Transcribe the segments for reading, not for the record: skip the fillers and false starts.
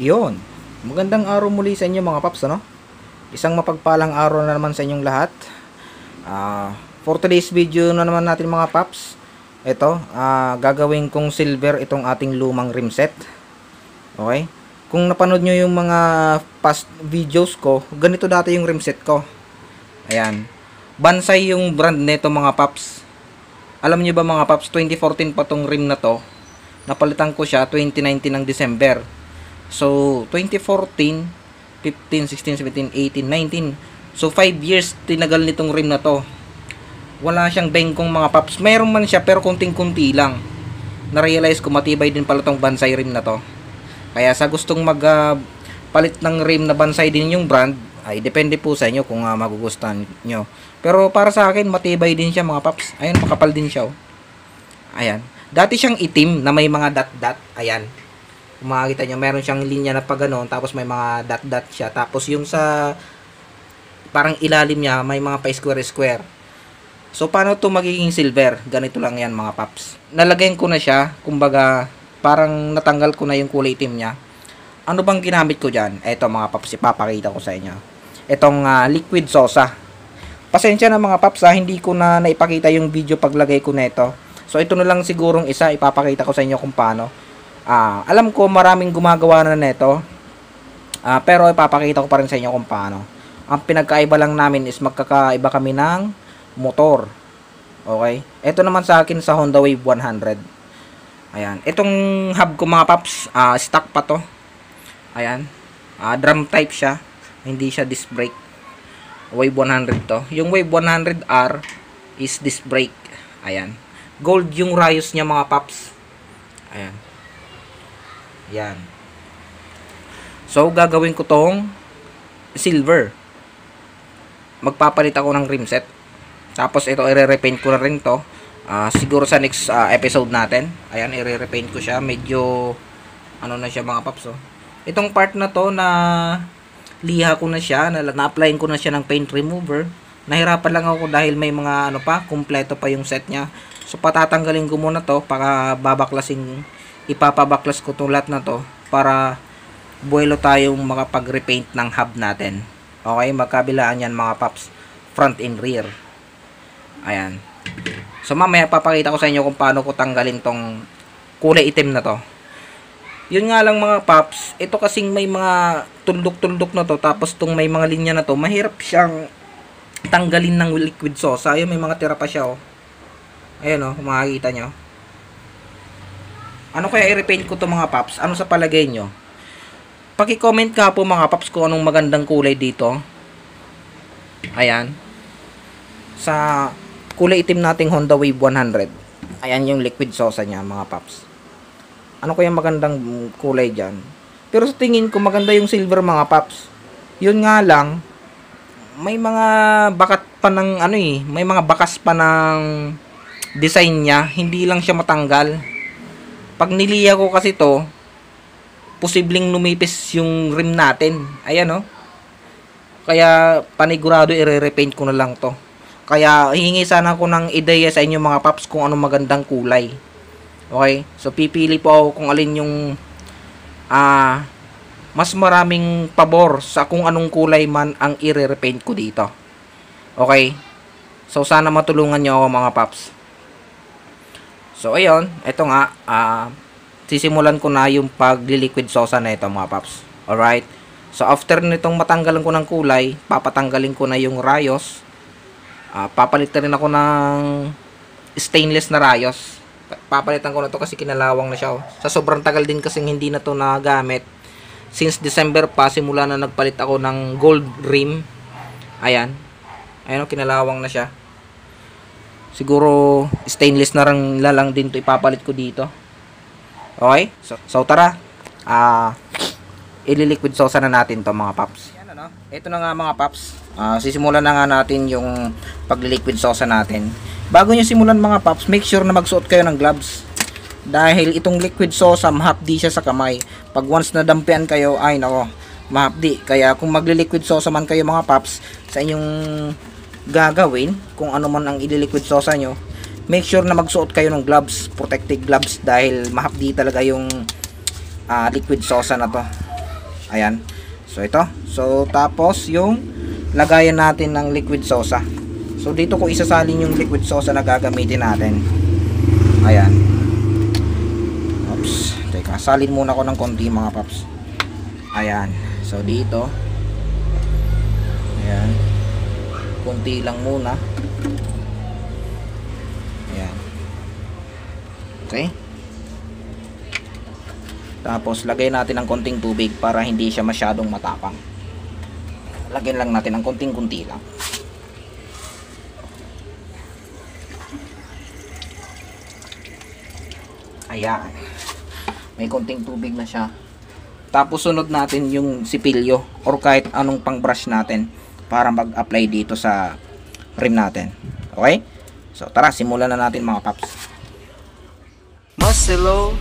Iyon. Magandang araw muli sa inyo mga paps, ano? Isang mapagpalang araw na naman sa inyong lahat. For today's video na naman natin mga paps, ito, gagawin kong silver itong ating lumang rim set. Okay? Kung napanood nyo yung mga past videos ko, ganito dati yung rim set ko. Ayan. Bansay yung brand nito mga paps. Alam nyo ba mga paps, 2014 pa tong rim na to. Napalitan ko siya 2019 ng December. So, 2014, 15, 16, 17, 18, 19. So, 5 years tinagal nitong rim na to. Wala siyang bengkong mga paps. Mayroon man siya pero kunting-kunti lang. Na-realize ko matibay din pala tong Bansay rim na to. Kaya sa gustong palit ng rim na Bansay din yung brand, ay depende po sa inyo kung magugustuhan nyo. Pero para sa akin, matibay din siya mga paps. Ayan, makapal din siya. Oh. Ayan. Dati siyang itim na may mga dot-dot. Ayan. Kung makikita nyo, meron siyang linya na pa ganon, tapos may mga dot-dot siya. Tapos yung sa parang ilalim niya, may mga pa-square-square. So, paano to magiging silver? Ganito lang yan mga paps. Nalagyan ko na siya, kumbaga, parang natanggal ko na yung kulay itim niya. Ano bang ginamit ko dyan? Eto mga paps, ipapakita ko sa inyo. Etong liquid sosa. Pasensya na mga paps, hindi ko na naipakita yung video paglagay ko na ito. So, ito na lang sigurong isa, ipapakita ko sa inyo kung paano. Alam ko maraming gumagawa na nito. Pero ipapakita ko pa rin sa inyo kung paano. Ang pinagkaiba lang namin is magkakaiba kami ng motor. Okay? Ito naman sa akin sa Honda Wave 100. Ayan. Itong hub ko mga paps, stock pa to. Ayan. Drum type siya. Hindi siya disc brake. Wave 100 to. Yung Wave 100R is disc brake. Ayan. Gold yung rayos niya mga paps. Ayan. Yan. So, gagawin ko tong silver. Magpapalit ako ng rim set. Tapos, ito, i-repaint ko na rin to. Siguro sa next episode natin. Ayan, i-repaint ko siya. Medyo, ano na siya mga paps, oh. Itong part na to, na liha ko na siya. Na-applyin ko na siya ng paint remover. Nahirapan lang ako dahil may mga, kumpleto pa yung set niya. So, patatanggalin ko muna to para ipapabaklas ko itong lahat na to para buwelo tayong makapag-repaint ng hub natin. Okay, magkabilaan yan mga paps, front and rear. Ayan. So mamaya papakita ko sa inyo kung paano ko tanggalin tong kulay itim na to. Yun nga lang mga paps, ito kasing may mga tuldok-tuldok na to, tapos tong may mga linya na to, mahirap siyang tanggalin ng liquid sosa. Ayun, may mga tira pa siya, oh. Ayan, oh, makikita nyo. Ano kaya i-repaint ko to mga paps? Ano sa palagay nyo? Paki-comment ka po mga paps kung anong magandang kulay dito. Ayan. Sa kulay itim nating Honda Wave 100. Ayan yung liquid sosa niya mga paps. Ano kaya magandang kulay dyan? Pero sa tingin ko maganda yung silver mga paps. Yun nga lang, may mga bakat pa ng may mga bakas pa ng design niya. Hindi lang siya matanggal. Pag niliya ko kasi to, posibleng lumipis yung rim natin. Ayan, oh. Kaya panigurado i-repaint ko na lang to. Kaya hihingi sana ako ng ideya sa inyo mga paps kung anong magandang kulay. Okay? So pipili po ako kung alin yung mas maraming pabor sa kung anong kulay man ang i-repaint ko dito. Okay? So sana matulungan nyo ako mga paps. So, ayun. Ito nga. Sisimulan ko na yung pag-liquid sosa na ito, mga paps. Alright? So, after nitong matanggalan ko ng kulay, papatanggalin ko na yung rayos. Papalitan rin ako ng stainless na rayos. Papalitan ko na to kasi kinalawang na siya. Oh. Sa sobrang tagal din kasing hindi na to nagamit. Since December pa, simula na nagpalit ako ng gold rim. Ayan. Ayan, kinalawang na siya. Siguro stainless na lang din to ipapalit ko dito. Okay? So tara. Ililiquid sosa na natin to mga paps. Yan, ano? Ito na nga mga paps. Sisimulan na nga natin yung pagliliquid sosa natin. Bago nyo simulan mga paps, make sure na magsuot kayo ng gloves. Dahil itong liquid sosa, mahapdi siya sa kamay. Pag once na dampian kayo, ay nako, mahapdi. Kaya kung magliliquid sosa man kayo mga paps, sa inyong gagawin, kung ano man ang ililiquid sosa nyo, make sure na magsuot kayo ng gloves, protective gloves, dahil mahapdi talaga yung liquid sosa na to. Ayan. So ito. So tapos yung lagayan natin ng liquid sosa. So dito ko isasalin yung liquid sosa na gagamitin natin. Ayan. Oops. Teka, salin muna ko ng konti mga paps. Ayan. So dito. Ayan. Konti lang muna. Ayan. Okay. Tapos lagay natin ng konting tubig para hindi siya masyadong matapang. Lagyan lang natin ng konting-kunti lang. Ayan. May konting tubig na siya. Tapos sunod natin yung sipilyo or kahit anong pang brush natin para mag-apply dito sa rim natin. Okay? So tara, simulan na natin mga paps. Maselo.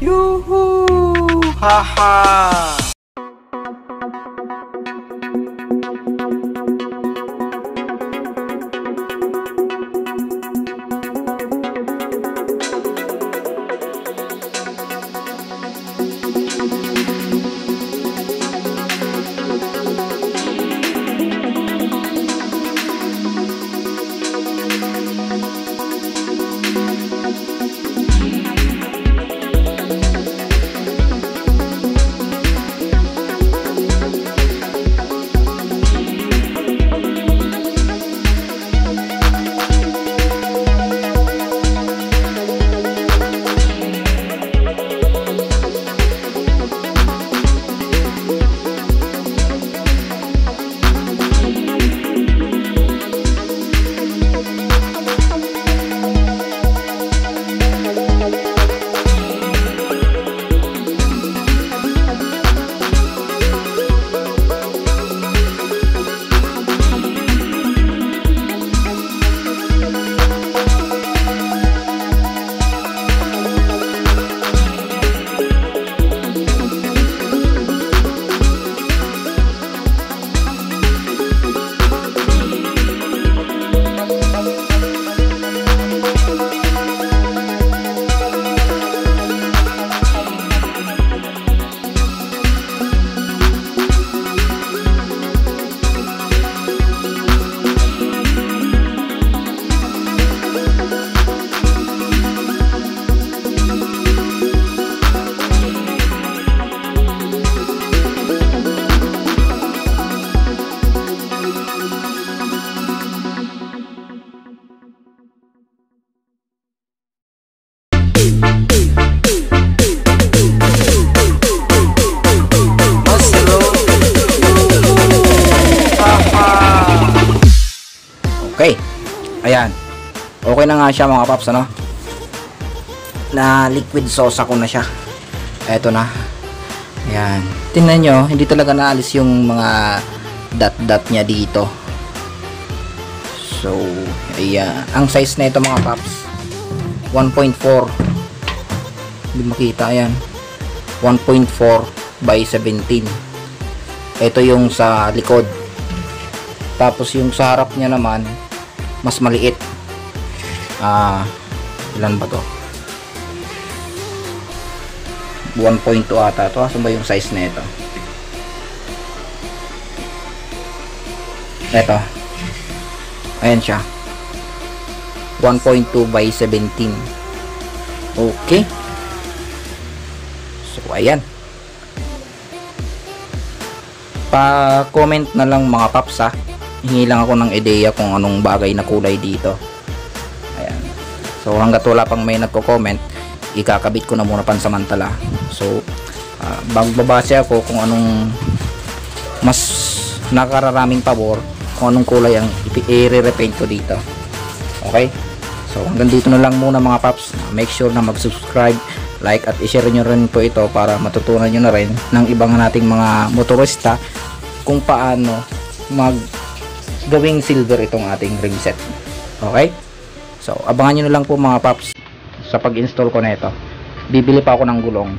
Yuhuu! Haha! Okay. Ayan. Okay na nga siya mga paps, ano? Na liquid sosa ko na siya. Eto na. Ayan. Tingnan nyo, hindi talaga naalis yung mga dot-dot niya dito. So, ayan. Ang size na ito mga paps, 1.4. Hindi makita, ayan. 1.4 by 17. Ito yung sa likod. Tapos yung sa harap niya naman, mas maliit. Ilan ba to? 1.2 ata to. Saan ba yung size na ito? Ito. Ayan siya. 1.2 by 17. Okay. So, ayan. Pa-comment na lang mga paps, ha. Hingi lang ako ng ideya kung anong bagay na kulay dito. Ayan. So hanggat wala pang may nagko-comment, ikakabit ko na muna pansamantala. So magbabase ako kung anong mas nakararaming pabor, kung anong kulay ang i-repaint ko dito. Okay? So hanggang dito na lang muna mga paps. Make sure na mag-subscribe, like at i-share nyo rin po ito para matutunan nyo na rin ng ibang nating mga motorista kung paano gawing silver itong ating rim set. Okay? So, abangan nyo na lang po mga paps sa pag-install ko na ito. Bibili pa ako ng gulong.